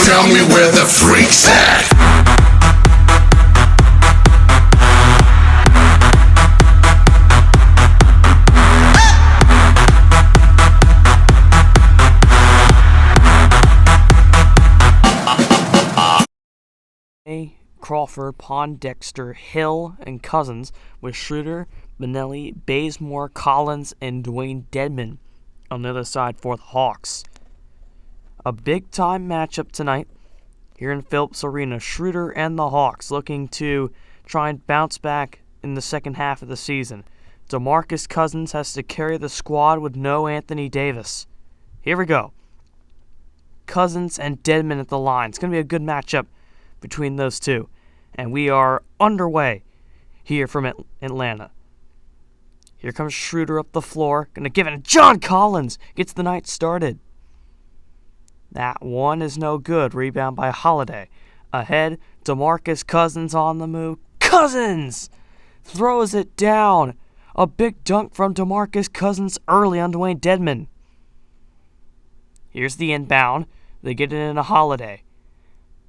Tell me where the freak's at. Crawford, Pondexter, Hill, and Cousins, with Schroeder, Benelli, Bazemore, Collins, and Dwayne Dedmon on the other side for the Hawks. A big-time matchup tonight here in Phillips Arena. Schroeder and the Hawks looking to try and bounce back in the second half of the season. DeMarcus Cousins has to carry the squad with no Anthony Davis. Here we go. Cousins and Dedmon at the line. It's going to be a good matchup between those two. And we are underway here from Atlanta. Here comes Schroeder up the floor. Going to give it to John Collins. Gets the night started. That one is no good. Rebound by Holiday. Ahead, DeMarcus Cousins on the move. Cousins throws it down. A big dunk from DeMarcus Cousins early on Dwayne Dedmon. Here's the inbound. They get it in a Holiday.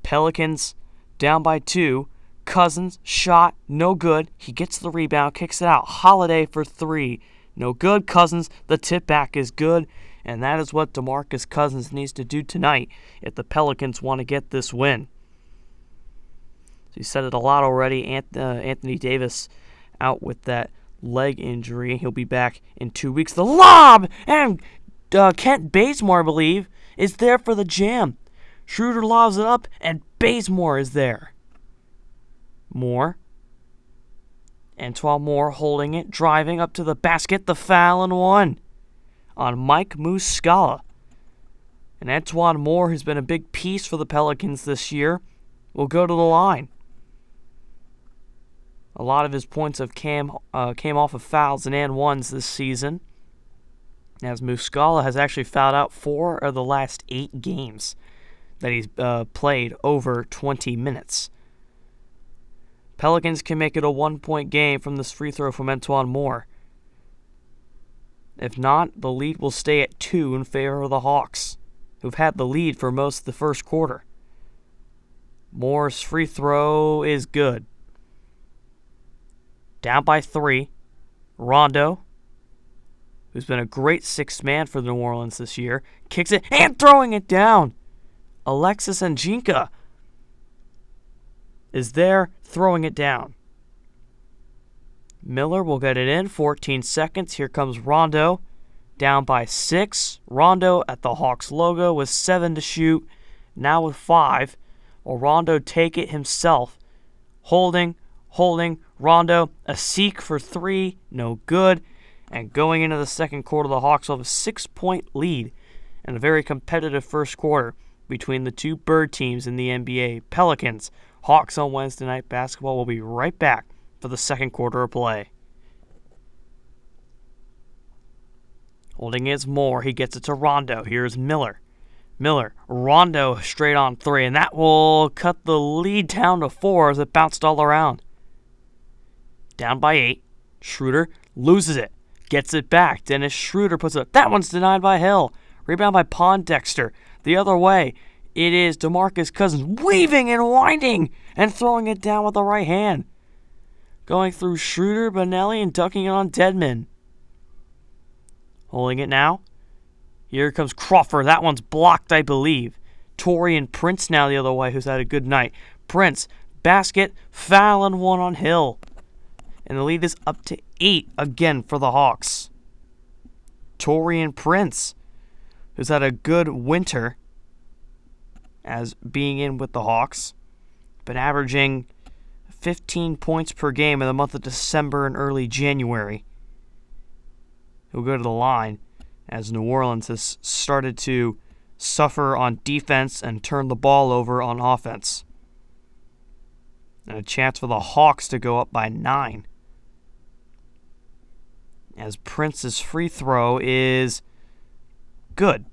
Pelicans down by 2. Cousins, shot, no good. He gets the rebound, kicks it out. Holiday for 3. No good. Cousins, the tip back is good. And that is what DeMarcus Cousins needs to do tonight if the Pelicans want to get this win. So you said it a lot already. Anthony Davis out with that leg injury. He'll be back in 2 weeks. The lob! And Kent Bazemore, I believe, is there for the jam. Schroeder lobs it up, and Bazemore is there. Moore. Antoine Moore holding it, driving up to the basket. The foul and 1 on Mike Muscala. And Antoine Moore, who's been a big piece for the Pelicans this year, will go to the line. A lot of his points have came off of fouls and ones this season, as Muscala has actually fouled out 4 of the last 8 games that he's played over 20 minutes. Pelicans can make it a 1-point game from this free throw from Antoine Moore. If not, the lead will stay at 2 in favor of the Hawks, who've had the lead for most of the first quarter. Moore's free throw is good. Down by 3. Rondo, who's been a great sixth man for New Orleans this year, kicks it and throwing it down. Alexis Njinka is there throwing it down. Miller will get it in. 14 seconds. Here comes Rondo. Down by 6. Rondo at the Hawks logo with 7 to shoot. Now with 5. Will Rondo take it himself? Holding. Rondo. A seek for 3. No good. And going into the second quarter, the Hawks will have a 6-point lead and a very competitive first quarter between the two bird teams in the NBA. Pelicans, Hawks on Wednesday Night Basketball. Will be right back for the second quarter of play. Holding is Moore. He gets it to Rondo. Here's Miller. Rondo straight on 3, and that will cut the lead down to 4 as it bounced all around. Down by 8. Schroeder loses it. Gets it back. Dennis Schroeder puts it up. That one's denied by Hill. Rebound by Pondexter. The other way, it is DeMarcus Cousins weaving and winding and throwing it down with the right hand. Going through Schroeder, Benelli, and ducking it on Dedmon. Holding it now. Here comes Crawford. That one's blocked, I believe. Taurean Prince now the other way, who's had a good night. Prince, basket, foul and 1 on Hill. And the lead is up to 8 again for the Hawks. Taurean Prince, who's had a good winter as being in with the Hawks, been averaging 15 points per game in the month of December and early January. He'll go to the line as New Orleans has started to suffer on defense and turn the ball over on offense. And a chance for the Hawks to go up by 9. As Prince's free throw is good.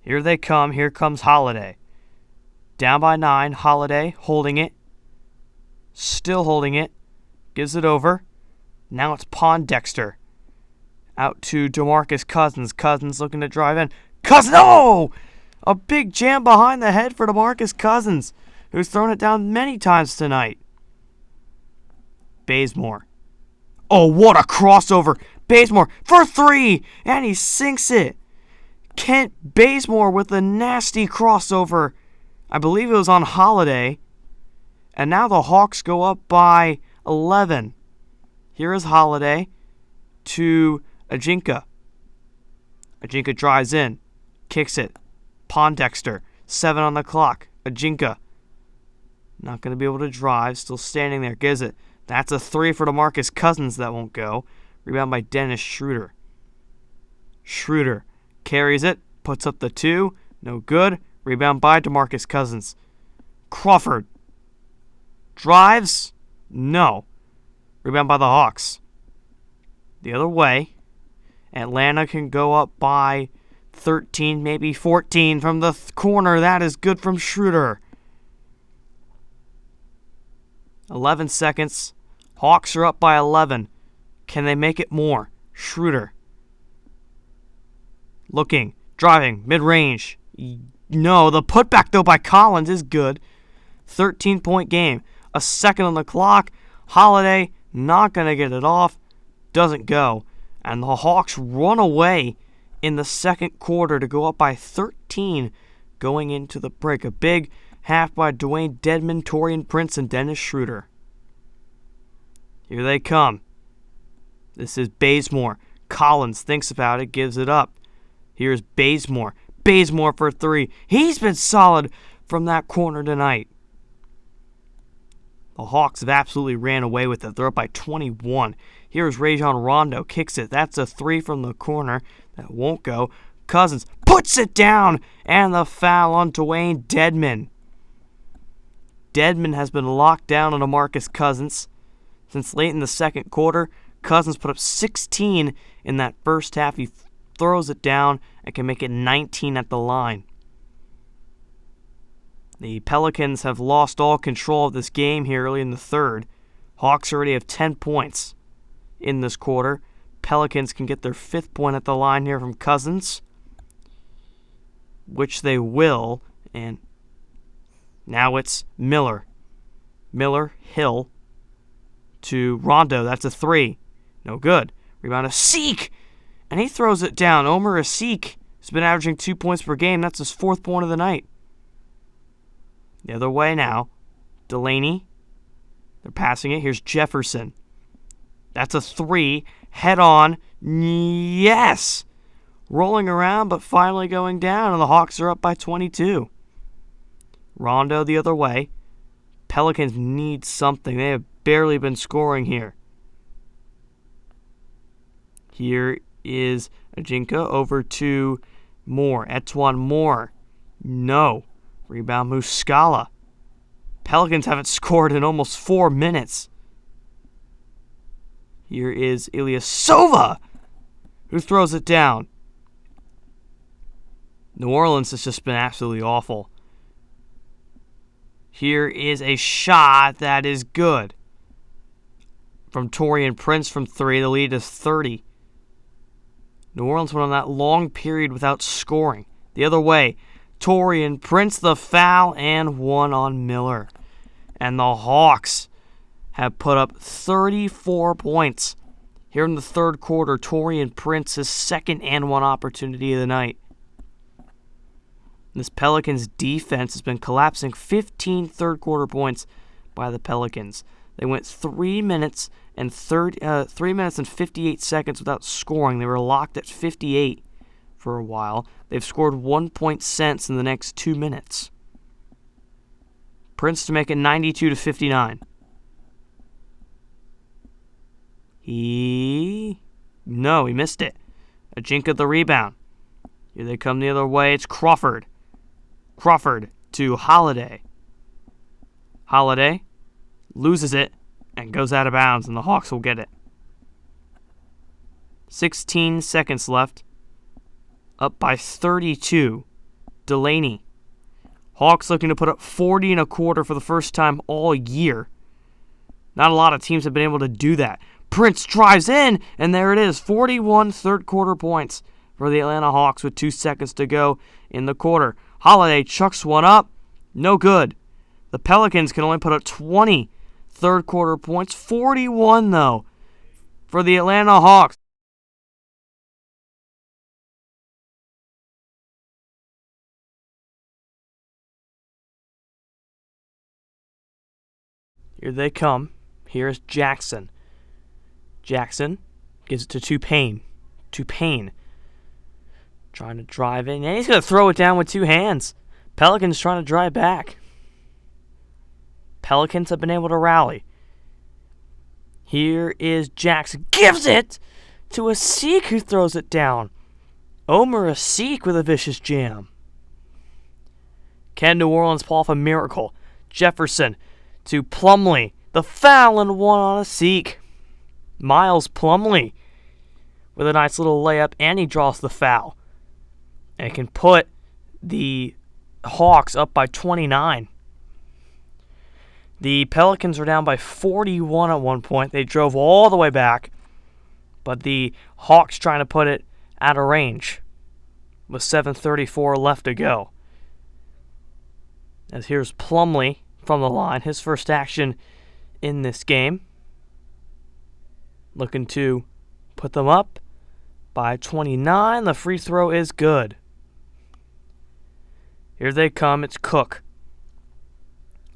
Here they come. Here comes Holiday. Down by 9. Holiday holding it. Still holding it. Gives it over. Now it's Pondexter. Out to DeMarcus Cousins. Cousins looking to drive in. Cousins! Oh! A big jam behind the head for DeMarcus Cousins, who's thrown it down many times tonight. Bazemore. Oh, what a crossover. Bazemore for three, and he sinks it. Kent Bazemore with a nasty crossover. I believe it was on Holiday. And now the Hawks go up by 11. Here is Holiday to Ajinka. Ajinka drives in, kicks it. Pondexter, 7 on the clock. Ajinka, not going to be able to drive, still standing there, gives it. That's a 3 for DeMarcus Cousins that won't go. Rebound by Dennis Schroeder. Schroeder carries it, puts up the 2, no good. Rebound by DeMarcus Cousins. Crawford drives, no. Rebound by the Hawks. The other way, Atlanta can go up by 13, maybe 14 from the corner. That is good from Schroeder. 11 seconds. Hawks are up by 11. Can they make it more? Schroeder. Looking, driving, mid-range. No, the putback, though, by Collins is good. 13-point game. A second on the clock. Holiday not going to get it off. Doesn't go. And the Hawks run away in the second quarter to go up by 13 going into the break. A big half by Dwayne Dedmon, Taurean Prince, and Dennis Schroeder. Here they come. This is Bazemore. Collins thinks about it, gives it up. Here's Bazemore. Bazemore for 3. He's been solid from that corner tonight. The Hawks have absolutely ran away with it. They're up by 21. Here's Rajon Rondo. Kicks it. That's a 3 from the corner. That won't go. Cousins puts it down. And the foul on Dwayne Dedmon. Dedmon has been locked down on DeMarcus Cousins. Since late in the second quarter, Cousins put up 16 in that first half. He throws it down and can make it 19 at the line. The Pelicans have lost all control of this game here early in the third. Hawks already have 10 points in this quarter. Pelicans can get their 5th point at the line here from Cousins, which they will. And now it's Miller. Miller, Hill to Rondo. That's a 3. No good. Rebound of Seek. And he throws it down. Omer Asik has been averaging 2 points per game. That's his 4th point of the night. The other way now. Delaney. They're passing it. Here's Jefferson. That's a 3. Head on. Yes! Rolling around, but finally going down, and the Hawks are up by 22. Rondo the other way. Pelicans need something. They have barely been scoring here. Here is Ajinka over to Moore. Etuan Moore. No. Rebound Muscala. Pelicans haven't scored in almost 4 minutes. Here is Ilyasova, who throws it down. New Orleans has just been absolutely awful. Here is a shot that is good. From Taurean Prince from 3, the lead is 30. New Orleans went on that long period without scoring. The other way, Taurean Prince, the foul, and 1 on Miller. And the Hawks have put up 34 points. Here in the third quarter, Taurean Prince, his 2nd and 1 opportunity of the night. This Pelicans defense has been collapsing. 15 third quarter points by the Pelicans. They went 3 minutes and 58 seconds without scoring. They were locked at 58 for a while. They've scored 1 point since in the next 2 minutes. Prince to make it 92-59. He missed it. Ajinka the rebound. Here they come the other way. It's Crawford. Crawford to Holiday. Holiday loses it and goes out of bounds, and the Hawks will get it. 16 seconds left. Up by 32. Delaney. Hawks looking to put up 40 and a quarter for the first time all year. Not a lot of teams have been able to do that. Prince drives in, and there it is. 41 third-quarter points for the Atlanta Hawks with 2 seconds to go in the quarter. Holiday chucks one up. No good. The Pelicans can only put up 20 third-quarter points. 41, though, for the Atlanta Hawks. Here they come. Here's Jackson. Jackson gives it to Tupain. Tupain trying to drive in. And he's going to throw it down with 2 hands. Pelicans trying to drive back. Pelicans have been able to rally. Here is Jackson. Gives it to Asik, who throws it down. Omer Asik with a vicious jam. Can New Orleans pull off a miracle? Jefferson to Plumlee. The foul and one on Asik. Miles Plumlee with a nice little layup, and he draws the foul. And can put the Hawks up by 29. The Pelicans were down by 41 at one point. They drove all the way back, but the Hawks trying to put it out of range with 7:34 left to go. As here's Plumlee from the line, his first action in this game. Looking to put them up by 29. The free throw is good. Here they come. It's Cook.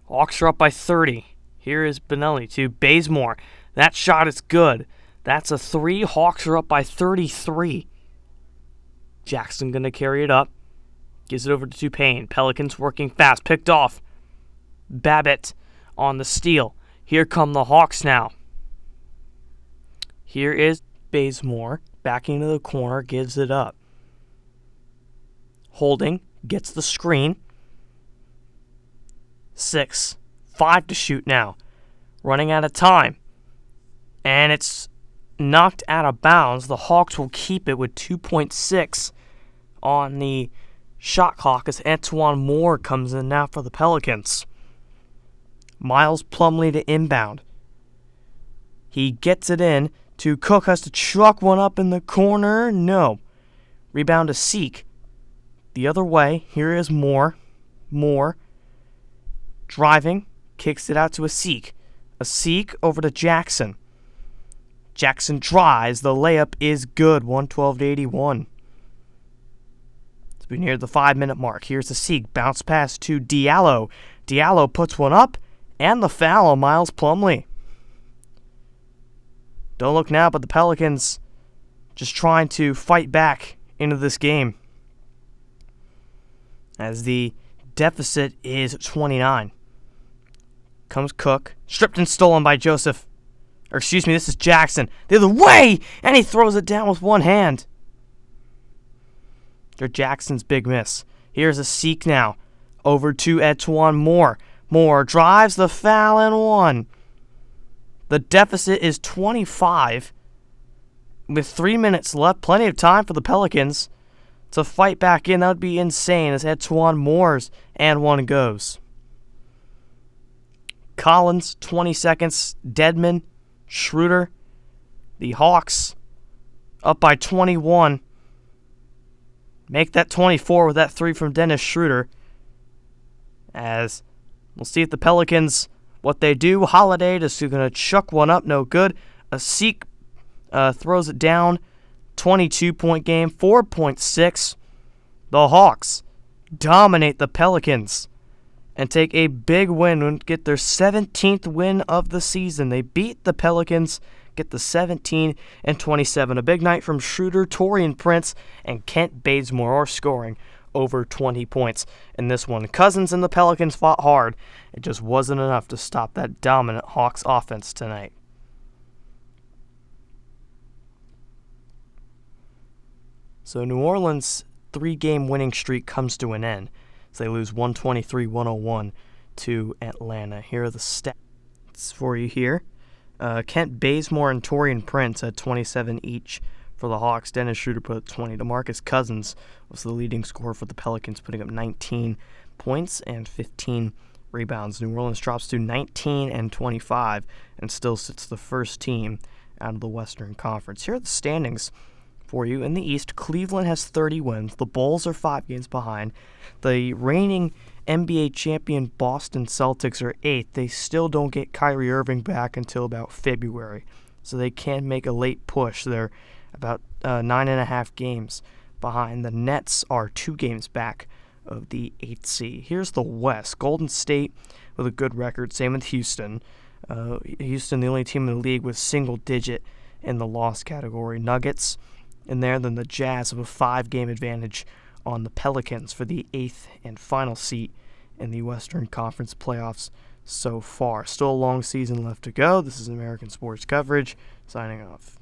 Hawks are up by 30. Here is Benelli to Bazemore. That shot is good. That's a 3. Hawks are up by 33. Jackson going to carry it up. Gives it over to Tupain. Pelicans working fast. Picked off. Babbitt on the steal. Here come the Hawks now. Here is Bazemore backing into the corner, gives it up. Holding, gets the screen. 6. 5 to shoot now. Running out of time. And it's knocked out of bounds. The Hawks will keep it with 2.6 on the shot clock as Antoine Moore comes in now for the Pelicans. Miles Plumlee to inbound. He gets it in to Cook, has to truck one up in the corner. No. Rebound to Seek. The other way. Here is Moore. Moore. Driving. Kicks it out to Asik. Asik over to Jackson. Jackson drives. The layup is good. 112-81. As we near the 5-minute mark. Here's Asik. Bounce pass to Diallo. Diallo puts one up. And the foul on Miles Plumlee. Don't look now, but the Pelicans just trying to fight back into this game. As the deficit is 29. Comes Cook. Stripped and stolen by Joseph. Or excuse me, this is Jackson. The other way! And he throws it down with one hand. After Jackson's big miss. Here's a Seek now. Over to Antoine Moore. Moore drives the foul and one. The deficit is 25 with 3 minutes left. Plenty of time for the Pelicans to fight back in. That would be insane as Antoine Moore's and one goes. Collins, 20 seconds. Dedmon, Schroeder. The Hawks up by 21. Make that 24 with that 3 from Dennis Schroeder. As we'll see if the Pelicans, what they do. Holiday just going to chuck one up, no good. Asik throws it down. 22-point game, 4.6. The Hawks dominate the Pelicans and take a big win and get their 17th win of the season. They beat the Pelicans, get the 17-27. A big night from Schroeder, Taurean Prince, and Kent Bazemore are scoring over 20 points in this one. Cousins and the Pelicans fought hard. It just wasn't enough to stop that dominant Hawks offense tonight. So New Orleans' 3-game winning streak comes to an end as they lose 123-101 to Atlanta. Here are the stats for you here. Kent Bazemore and Taurean Prince had 27 each for the Hawks. Dennis Schroeder put up 20. DeMarcus Cousins was the leading scorer for the Pelicans, putting up 19 points and 15 rebounds. New Orleans drops to 19 and 25 and still sits the first team out of the Western Conference. Here are the standings for you. In the East, Cleveland has 30 wins. The Bulls are 5 games behind. The reigning NBA champion Boston Celtics are 8th. They still don't get Kyrie Irving back until about February, so they can make a late push. They're about 9.5 games behind. The Nets are 2 games back of the 8th seed. Here's the West. Golden State with a good record. Same with Houston. Houston, the only team in the league with single digit in the loss category. Nuggets in there. Then the Jazz have a 5-game advantage on the Pelicans for the 8th and final seat in the Western Conference playoffs so far. Still a long season left to go. This is American Sports Coverage, signing off.